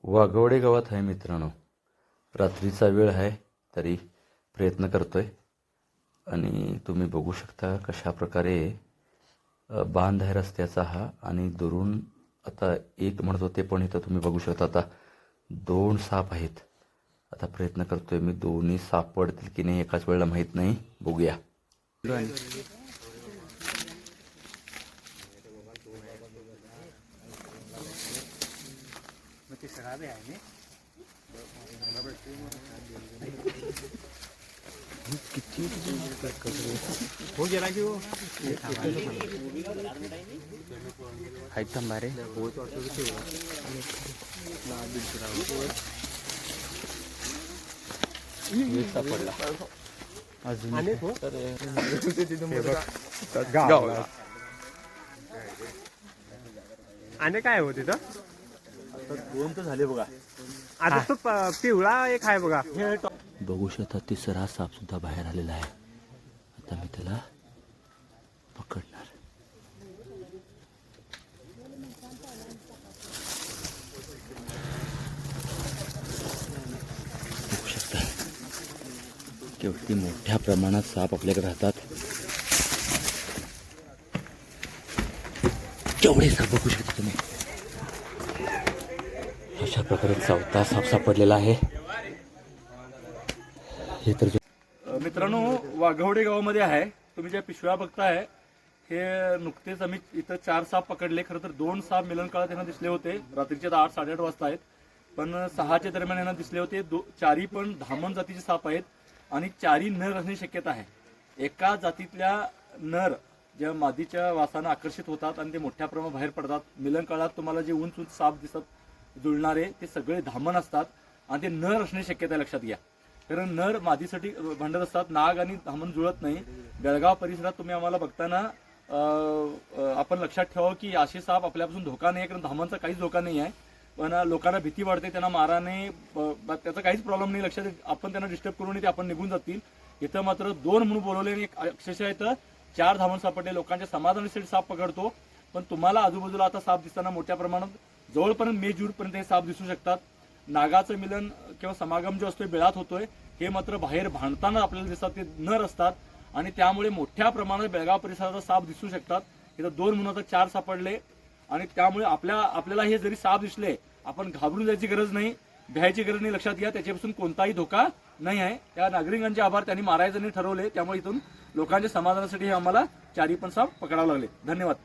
वाघवडे गावात आहे मित्रांनो. रात्रीचा वेळ आहे तरी प्रयत्न करतोय आणि तुम्ही बघू शकता कशा प्रकारे बांध आहे रस्त्याचा हा. आणि दुरून आता एक म्हणत होते पण इथं तुम्ही बघू शकता आता 2 साप आहेत. आता प्रयत्न करतोय मी, दोन्ही सापडतील की नाही एकाच वेळेला माहीत नाही, बघूया. हो गेला की हो आहेत थांबा रे. सापडला अजून आणि काय हो तिथं? 2 तर झाले बघा. आता तो पिवळा एक आहे बघा. बघू शकता तिसरा साप सुद्धा बाहेर आलेला आहे. आता मी त्याला पकडणार. बघू शकता केवढी मोठ्या प्रमाणात साप आपल्याकडे राहतात. केवढे साप बघू शकता तुम्ही. अशा प्रकारे 4था साप सापडलेला आहे. हे तर मित्रांनो, वाघवडे गावामध्ये आहे. तुम्ही ज्या पिशव्या बघताय हे नुकतेच आम्ही इथं 4 साप पकडले. खरं तर 2 साप मिलन काळात यांना दिसले होते. रात्रीचे 8-8:30 वाजता आहेत, पण 6च्या दरम्यान यांना दिसले होते. 4ही पण धामण जातीचे साप आहेत आणि 4ही नर असण्याची शक्यता आहे. एका जातीतल्या नर ज्या मादीच्या वासानं आकर्षित होतात आणि ते मोठ्या प्रमाणात बाहेर पडतात. मिलन काळात तुम्हाला जे उंच उंच साप दिसत जुळणारे ते सगळे धामण असतात आणि ते नर असण्याची शक्यता लक्षात घ्या. कारण नर मादीसाठी भांडत असतात. नाग आणि धामण जुळत नाही. बेळगाव परिसरात तुम्ही आम्हाला बघताना आपण लक्षात ठेवावं की असे साप आपल्यापासून धोका नाही, कारण धामणचा काहीच धोका नाही आहे. पण लोकांना भीती वाटते, त्यांना माराने त्याचा काहीच प्रॉब्लेम नाही. लक्षात आपण त्यांना डिस्टर्ब करून ते आपण निघून जातील. इथं मात्र 2 म्हणून बोलवले आणि अक्षरशः इथं 4 धामण सापडले. लोकांच्या समाधानासाठी साप पकडतो, पण तुम्हाला आजूबाजूला आता साप दिसताना मोठ्या प्रमाणात जवळपर्यंत मे जूनपर्यंत हे साप दिसू शकतात. नागाचं मिलन किंवा समागम जो असतोय बेळात होतोय, हे मात्र बाहेर भांडताना आपल्याला दिसतात. ते नर असतात आणि त्यामुळे मोठ्या प्रमाणात बेळगाव परिसराचा साप दिसू शकतात. इथं 2 म्हणून आता 4 सापडले आणि त्यामुळे आपल्याला हे जरी साप दिसले, आपण घाबरून जायची गरज नाही, भ्यायची गरज नाही. लक्षात घ्या, त्याच्यापासून कोणताही धोका नाही आहे. त्या नागरिकांचे आभार, त्यांनी मारायचं नाही ठरवले, त्यामुळे इथून लोकांच्या समाधानासाठी हे आम्हाला 4ही पण साप पकडावं लागले. धन्यवाद.